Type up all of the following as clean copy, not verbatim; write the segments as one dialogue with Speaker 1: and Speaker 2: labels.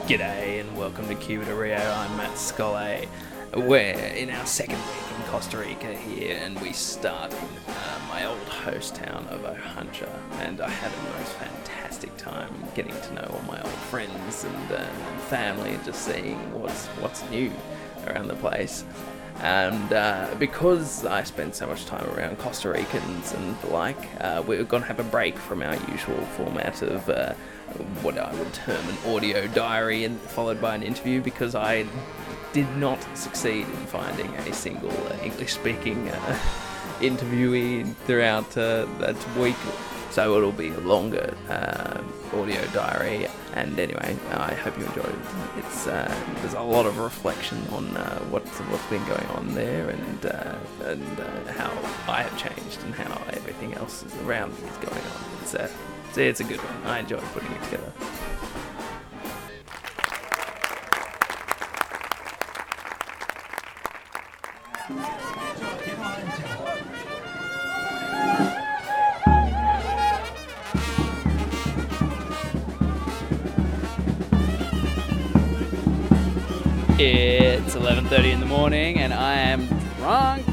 Speaker 1: G'day and welcome to Cuba to Rio. I'm Matt Scolle. We're in our second week in Costa Rica here, and we start in my old host town of Ojancha, and I had a most fantastic time getting to know all my old friends and family, and just seeing what's new around the place. And because I spent so much time around Costa Ricans and the like, we're going to have a break from our usual format of what I would term an audio diary, and followed by an interview, because I did not succeed in finding a single English-speaking interviewee throughout that week. So it'll be a longer audio diary. And anyway, I hope you enjoyed it. It's there's a lot of reflection on what's been going on there, and how I have changed and how everything else around me is going on. It's a good one. I enjoyed putting it together. It's 11:30 in the morning and I am drunk.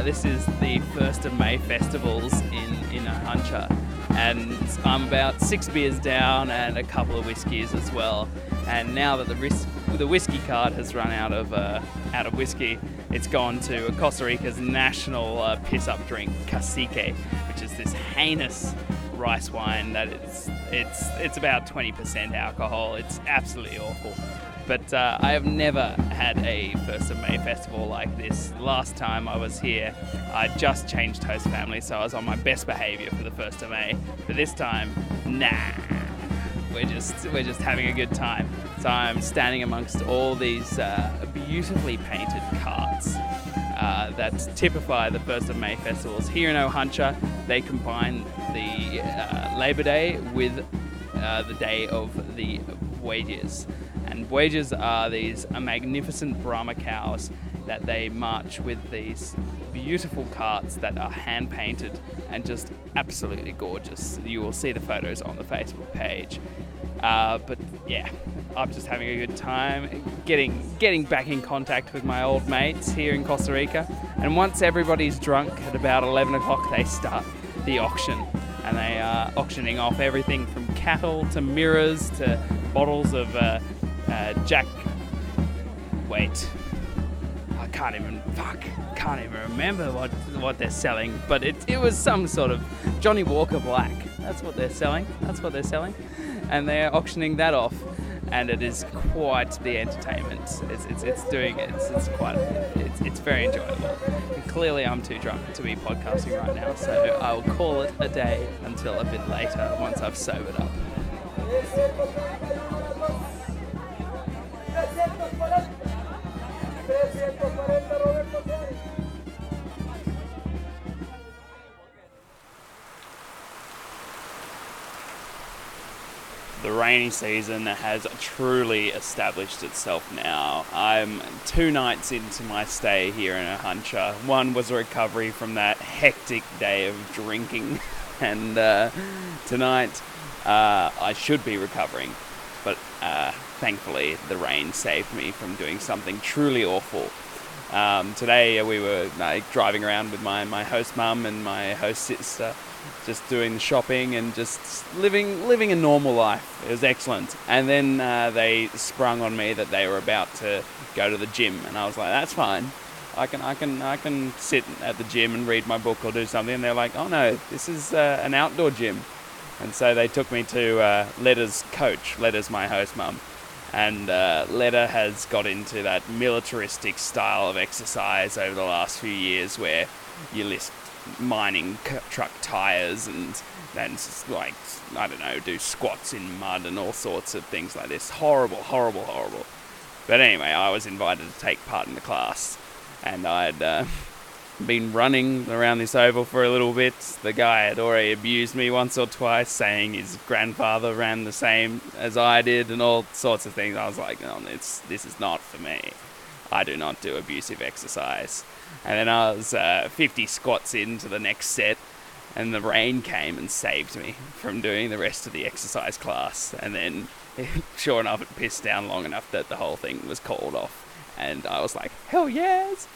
Speaker 1: This is the 1st of May festivals in Ojancha, and I'm about 6 beers down and a couple of whiskeys as well. And now that the whiskey card has run out of whiskey, it's gone to Costa Rica's national piss-up drink, cacique, which is this heinous rice wine that it's about 20% alcohol. It's absolutely awful. But I have never had a 1st of May festival like this. Last time I was here, I just changed host family, so I was on my best behaviour for the 1st of May. But this time, nah, we're just having a good time. So I'm standing amongst all these beautifully painted carts that typify the 1st of May festivals. Here in Ojancha, they combine the Labor Day with the day of the Bueyes. And Bueyes are these magnificent Brahma cows that they march with these beautiful carts that are hand painted and just absolutely gorgeous. You will see the photos on the Facebook page. But yeah, I'm just having a good time, getting back in contact with my old mates here in Costa Rica. And once everybody's drunk at about 11 o'clock, they start the auction. And they are auctioning off everything from cattle to mirrors to bottles of I can't even remember what they're selling, but it was some sort of Johnny Walker Black. That's what they're selling. And they're auctioning that off, and it is quite the entertainment. It's very enjoyable. And clearly I'm too drunk to be podcasting right now, so I will call it a day until a bit later once I've sobered up. The rainy season has truly established itself now. I'm 2 nights into my stay here in Ojancha. One was a recovery from that hectic day of drinking, and tonight I should be recovering, but thankfully the rain saved me from doing something truly awful. Today we were driving around with my host mum and my host sister, just doing the shopping and just living a normal life. It was excellent. And then they sprung on me that they were about to go to the gym, and I was like, that's fine. I can sit at the gym and read my book or do something. And they're like, oh no, this is an outdoor gym. And so they took me to Letta's coach. Letta's my host mum. And Letta has got into that militaristic style of exercise over the last few years, where you list mining truck tires and like, I don't know, do squats in mud and all sorts of things like this. Horrible. But anyway, I was invited to take part in the class, and I'd been running around this oval for a little bit. The guy had already abused me once or twice, saying his grandfather ran the same as I did and all sorts of things. I was like, no, this is not for me. I do not do abusive exercise. And then I was 50 squats into the next set, and the rain came and saved me from doing the rest of the exercise class. And then sure enough, it pissed down long enough that the whole thing was called off. And I was like, hell yes!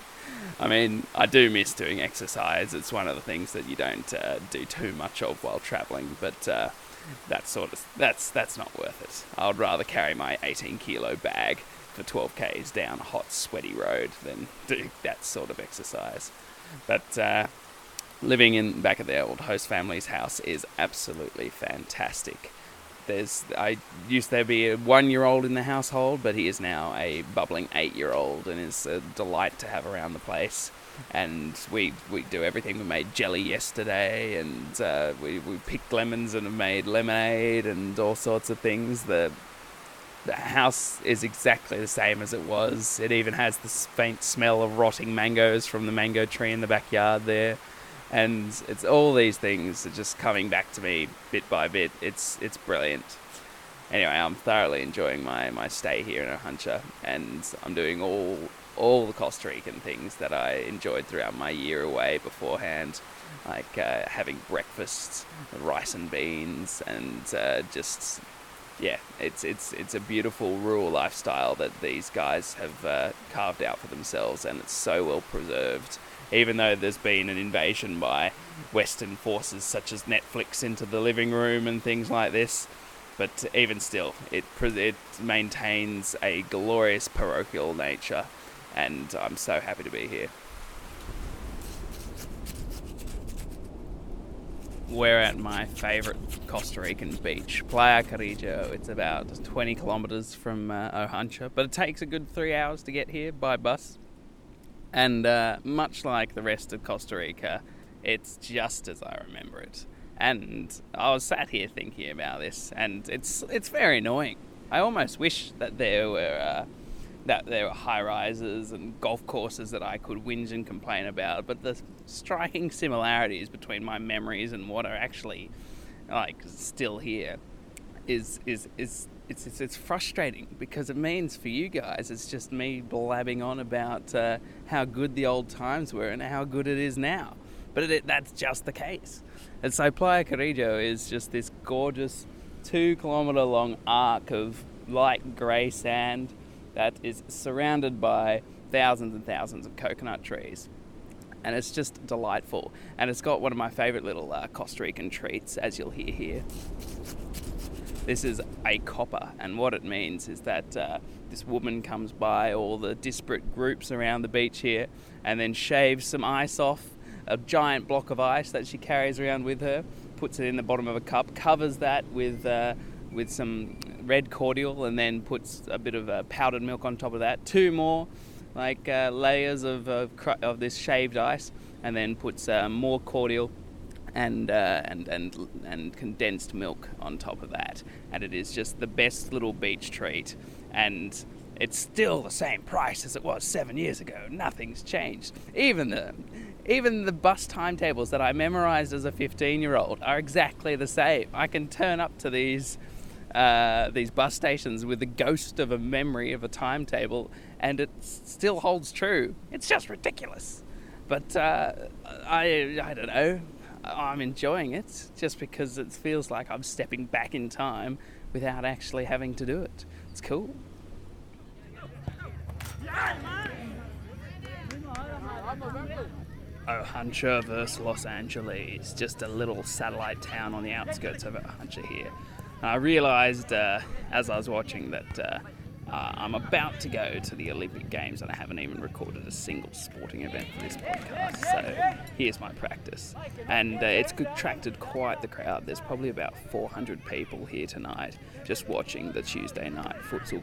Speaker 1: I mean, I do miss doing exercise. It's one of the things that you don't do too much of while travelling, but that's not worth it. I would rather carry my 18-kilo bag for 12 k's down a hot, sweaty road than do that sort of exercise. But living back at the old host family's house is absolutely fantastic. There used to be a 1-year-old in the household, but he is now a bubbling 8-year-old and is a delight to have around the place. And we do everything. We made jelly yesterday, and we picked lemons and have made lemonade and all sorts of things. The house is exactly the same as it was. It even has the faint smell of rotting mangoes from the mango tree in the backyard there. And it's all these things are just coming back to me bit by bit. It's brilliant. Anyway, I'm thoroughly enjoying my stay here in Ohancha, and I'm doing all the Costa Rican things that I enjoyed throughout my year away beforehand, like having breakfast, rice and beans, and it's a beautiful rural lifestyle that these guys have carved out for themselves, and it's so well preserved. Even though there's been an invasion by Western forces such as Netflix into the living room and things like this, but even still, it maintains a glorious parochial nature, and I'm so happy to be here. We're at my favourite Costa Rican beach, Playa Carrillo. It's about 20 kilometres from Ohancha, but it takes a good 3 hours to get here by bus. And much like the rest of Costa Rica, it's just as I remember it. And I was sat here thinking about this, and it's very annoying. I almost wish that there were high rises and golf courses that I could whinge and complain about. But the striking similarities between my memories and what are actually still here is it's frustrating, because it means for you guys it's just me blabbing on about how good the old times were and how good it is now. But that's just the case. And so Playa Carrillo is just this gorgeous 2-kilometre long arc of light grey sand that is surrounded by thousands and thousands of coconut trees. And it's just delightful. And it's got one of my favourite little Costa Rican treats, as you'll hear here. This is a copper, and what it means is that this woman comes by all the disparate groups around the beach here and then shaves some ice off a giant block of ice that she carries around with her, puts it in the bottom of a cup, covers that with some red cordial, and then puts a bit of powdered milk on top of that, 2 more layers of this shaved ice, and then puts more cordial and condensed milk on top of that, and it is just the best little beach treat. And it's still the same price as it was 7 years ago. Nothing's changed. Even the bus timetables that I memorized as a 15-year-old are exactly the same. I can turn up to these bus stations with the ghost of a memory of a timetable, and it still holds true. It's just ridiculous. But I don't know. I'm enjoying it just because it feels like I'm stepping back in time without actually having to do it. It's cool. Ohancha versus Los Angeles, just a little satellite town on the outskirts of Ohancha here. And I realised as I was watching that I'm about to go to the Olympic Games, and I haven't even recorded a single sporting event for this podcast, so here's my practice. And it's attracted quite the crowd. There's probably about 400 people here tonight just watching the Tuesday night futsal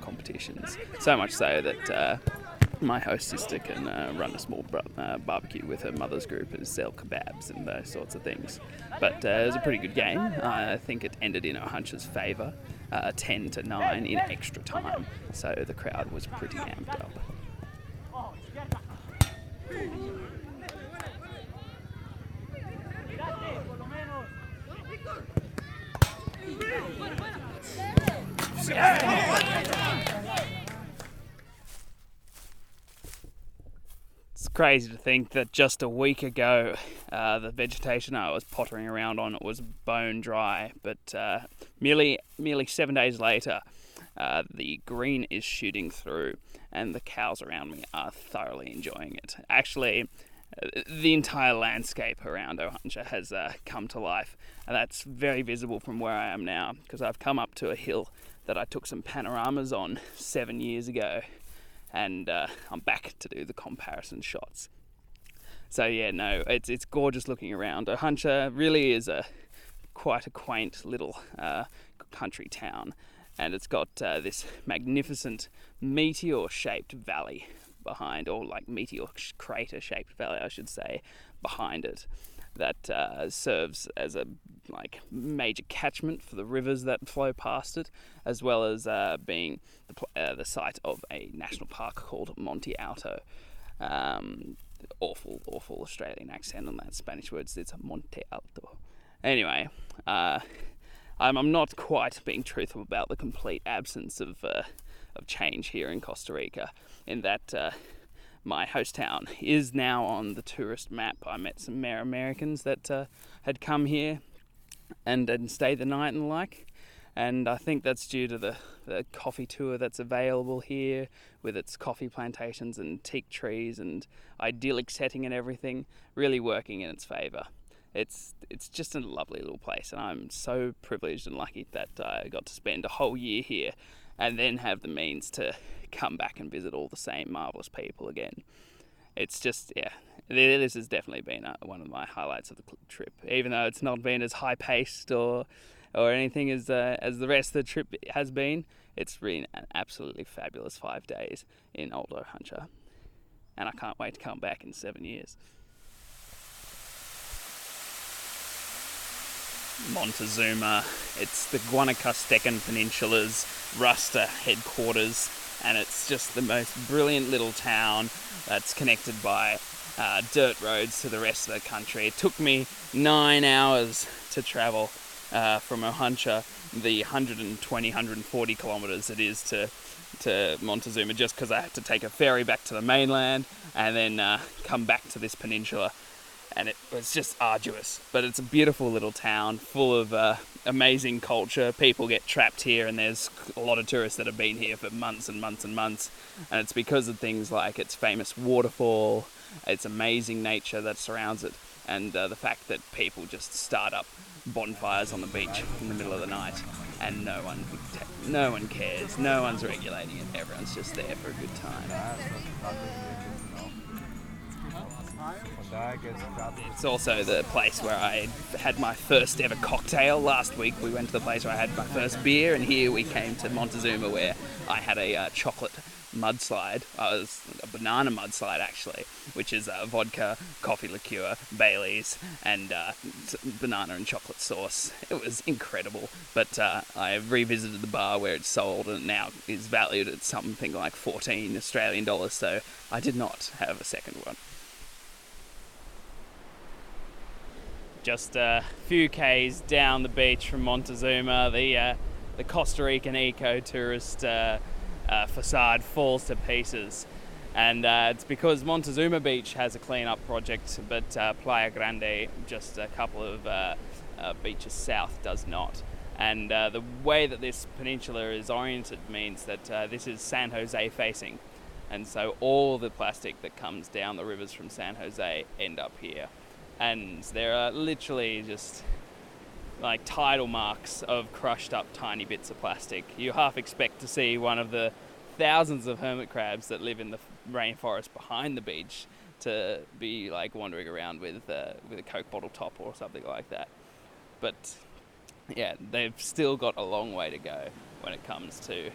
Speaker 1: competitions. So much so that my host sister can run a small barbecue with her mother's group and sell kebabs and those sorts of things. But it was a pretty good game. I think it ended in Ohancha's favour, 10-9 in extra time. So the crowd was pretty amped up. It's crazy to think that just a week ago The vegetation I was pottering around on, it was bone dry, but merely 7 days later, the green is shooting through, and the cows around me are thoroughly enjoying it. Actually, the entire landscape around Ohuncha has come to life, and that's very visible from where I am now, because I've come up to a hill that I took some panoramas on 7 years ago, and I'm back to do the comparison shots. So yeah, no, it's gorgeous looking around. Ohuncha really is quite a quaint little country town, and it's got this magnificent meteor-shaped valley behind, or like meteor crater-shaped valley, I should say, behind it, that serves as a major catchment for the rivers that flow past it, as well as being the site of a national park called Monte Alto. Awful Australian accent on that Spanish word. It's Monte Alto. Anyway, I'm not quite being truthful about the complete absence of change here in Costa Rica, in that my host town is now on the tourist map. I met some Americans that had come here and stayed the night and the like, and I think that's due to the coffee tour that's available here, with its coffee plantations and teak trees and idyllic setting and everything, really working in its favour. It's just a lovely little place, and I'm so privileged and lucky that I got to spend a whole year here and then have the means to come back and visit all the same marvellous people again. It's just, yeah, this has definitely been one of my highlights of the trip, even though it's not been as high-paced or anything as the rest of the trip has been. It's been an absolutely fabulous 5 days in Old Ohuncha, and I can't wait to come back in 7 years. Montezuma, it's the Guanacastecan Peninsula's Rasta headquarters, and it's just the most brilliant little town that's connected by dirt roads to the rest of the country. It took me 9 hours to travel from Ohuncha, the 140 kilometres it is to Montezuma, just because I had to take a ferry back to the mainland and then come back to this peninsula. And it was just arduous, but it's a beautiful little town full of amazing culture. People get trapped here, and there's a lot of tourists that have been here for months and months and months, and it's because of things like its famous waterfall, its amazing nature that surrounds it, and the fact that people just start up bonfires on the beach in the middle of the night, and no one cares, no one's regulating it, everyone's just there for a good time. It's also the place where I had my first ever cocktail. Last week we went to the place where I had my first beer, and here we came to Montezuma where I had a chocolate mudslide. It was a banana mudslide actually, which is vodka, coffee liqueur, Baileys, and banana and chocolate sauce. It was incredible, but I revisited the bar where it's sold, and it now is valued at something like 14 Australian dollars, so I did not have a second one. Just a few k's down the beach from Montezuma, the Costa Rican eco-tourist facade falls to pieces, and it's because Montezuma Beach has a clean-up project, but Playa Grande, just a couple of beaches south, does not. And the way that this peninsula is oriented means that this is San Jose facing, and so all the plastic that comes down the rivers from San Jose end up here. And there are literally just like tidal marks of crushed up tiny bits of plastic. You half expect to see one of the thousands of hermit crabs that live in the rainforest behind the beach to be like wandering around with a Coke bottle top or something like that. But yeah, they've still got a long way to go when it comes to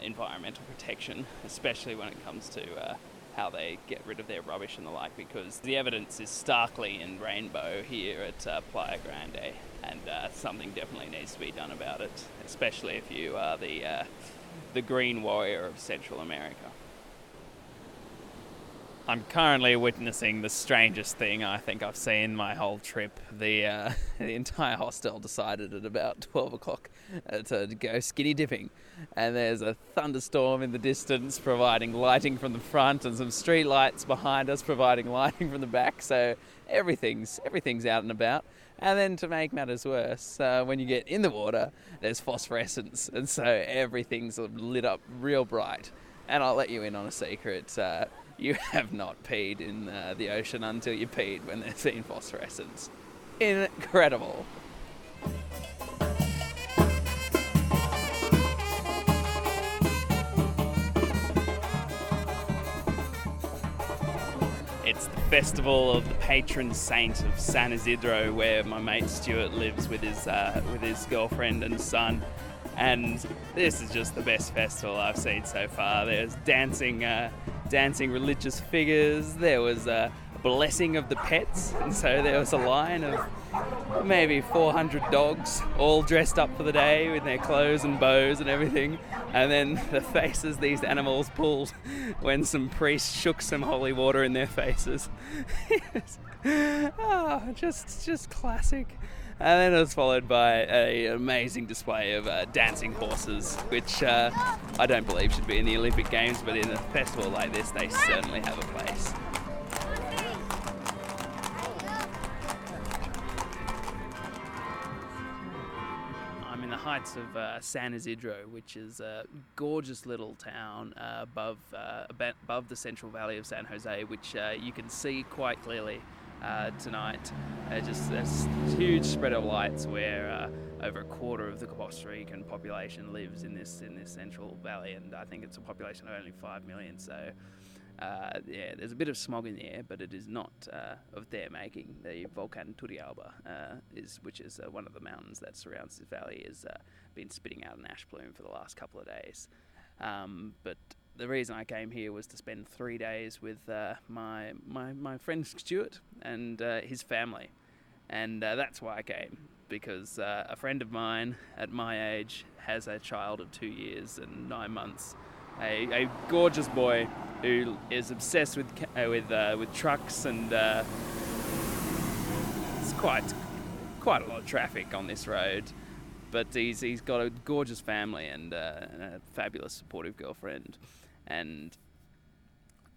Speaker 1: environmental protection, especially when it comes to how they get rid of their rubbish and the like, because the evidence is starkly in rainbow here at Playa Grande, and something definitely needs to be done about it, especially if you are the green warrior of Central America. I'm currently witnessing the strangest thing I think I've seen my whole trip. The entire hostel decided at about 12 o'clock to go skinny dipping. And there's a thunderstorm in the distance providing lighting from the front, and some street lights behind us providing lighting from the back. So everything's out and about. And then to make matters worse, when you get in the water, there's phosphorescence. And so everything's lit up real bright. And I'll let you in on a secret. You have not peed in the ocean until you peed when there's been phosphorescence. Incredible. It's the festival of the patron saint of San Isidro, where my mate Stuart lives with his girlfriend and son. And this is just the best festival I've seen so far. There's dancing religious figures. There was a blessing of the pets, and so there was a line of maybe 400 dogs, all dressed up for the day with their clothes and bows and everything. And then the faces these animals pulled when some priest shook some holy water in their faces. Just classic. And then it was followed by an amazing display of dancing horses, which I don't believe should be in the Olympic Games, but in a festival like this, they certainly have a place. I'm in the heights of San Isidro, which is a gorgeous little town above the Central Valley of San Jose, which you can see quite clearly tonight. Just this huge spread of lights where over a quarter of the Costa Rican population lives in this Central Valley, and I think it's a population of only 5 million. So there's a bit of smog in the air, but it is not of their making. The Volcan Turrialba, which is one of the mountains that surrounds this valley, has been spitting out an ash plume for the last couple of days. But the reason I came here was to spend 3 days with my friend Stuart and his family. And that's why I came, because a friend of mine at my age has a child of 2 years and 9 months, a gorgeous boy who is obsessed with trucks, and it's quite a lot of traffic on this road. But he's got a gorgeous family and a fabulous supportive girlfriend. And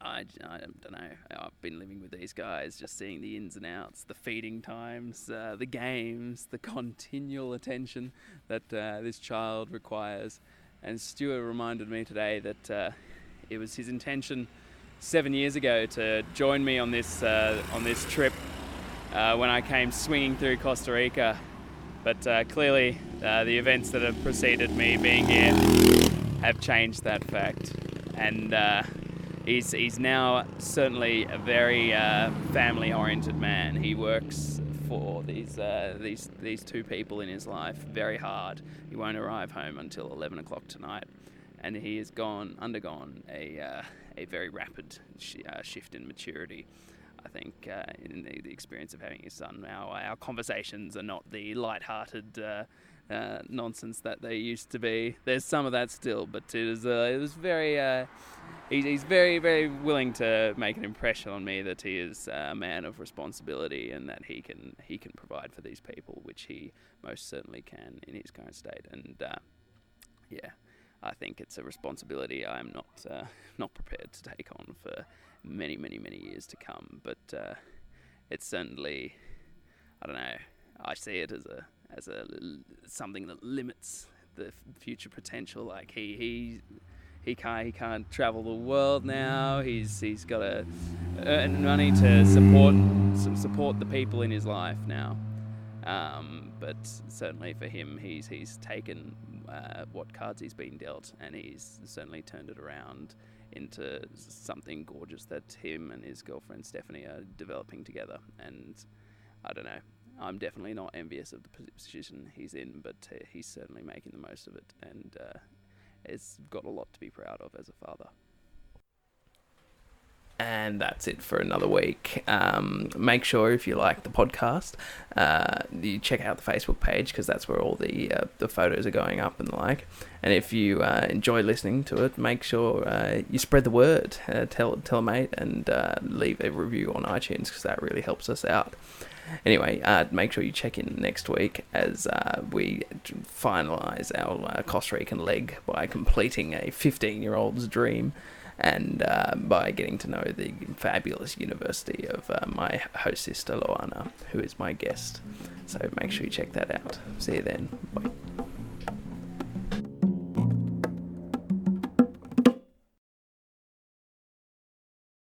Speaker 1: I don't know, I've been living with these guys, just seeing the ins and outs, the feeding times, the games, the continual attention that this child requires. And Stuart reminded me today that it was his intention 7 years ago to join me on this trip when I came swinging through Costa Rica. But clearly the events that have preceded me being here have changed that fact. And he's now certainly a very family-oriented man. He works for these two people in his life very hard. He won't arrive home until 11 o'clock tonight, and he has undergone a very rapid shift in maturity. I think in the experience of having his son now, our conversations are not the light-hearted nonsense that they used to be. There's some of that still, but it was very. He's very, very willing to make an impression on me that he is a man of responsibility and that he can provide for these people, which he most certainly can in his current state. And I think it's a responsibility I'm not prepared to take on for many, many, many years to come. But it's certainly, I don't know, I see it as a something that limits the future potential. Like he can't travel the world now. He's got to earn money to support the people in his life now. But certainly for him, he's taken what cards he's been dealt, and he's certainly turned it around into something gorgeous that him and his girlfriend Stephanie are developing together. And I don't know, I'm definitely not envious of the position he's in, but he's certainly making the most of it, and it's got a lot to be proud of as a father.
Speaker 2: And that's it for another week. Make sure if you like the podcast, you check out the Facebook page, because that's where all the photos are going up and the like. And if you enjoy listening to it, make sure you spread the word. Tell a mate, and leave a review on iTunes, because that really helps us out. Anyway, make sure you check in next week as we finalise our Costa Rican leg by completing a 15-year-old's dream, and by getting to know the fabulous university of my host sister Loana, who is my guest. So make sure you check that out. See you then. Bye.